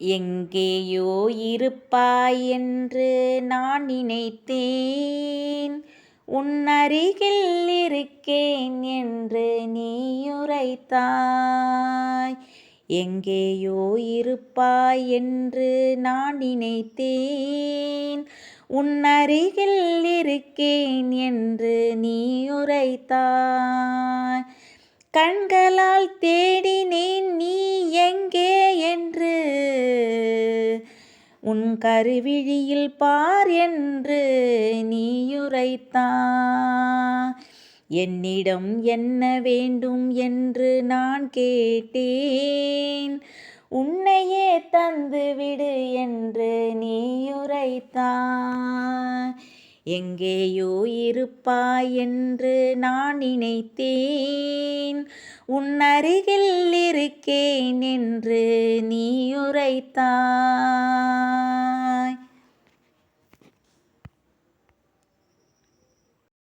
எங்கேயோ இருப்பாய் என்று நான் நினைத்தேன். உன் அருகில் இருக்கேன் என்று நீ உரைத்தாய். எங்கேயோ இருப்பாய் என்று நான் நினைத்தேன். உன் அருகில் இருக்கேன் என்று நீ உரைத்தாய். கண்களால் தேடினேன் நீ எங்கே என்று, உன் கருவிழியில் பார் என்று நீயுரைத்தாய். என்னிடம் என்ன வேண்டும் என்று நான் கேட்டேன். உன்னையே தந்துவிடு என்று நீயுரைத்தாய். எங்கேயோ இருப்பாய் என்று நான் நினைத்தேன். உன் அருகில் இருக்கேன் என்று நீ உரைத்தாய்.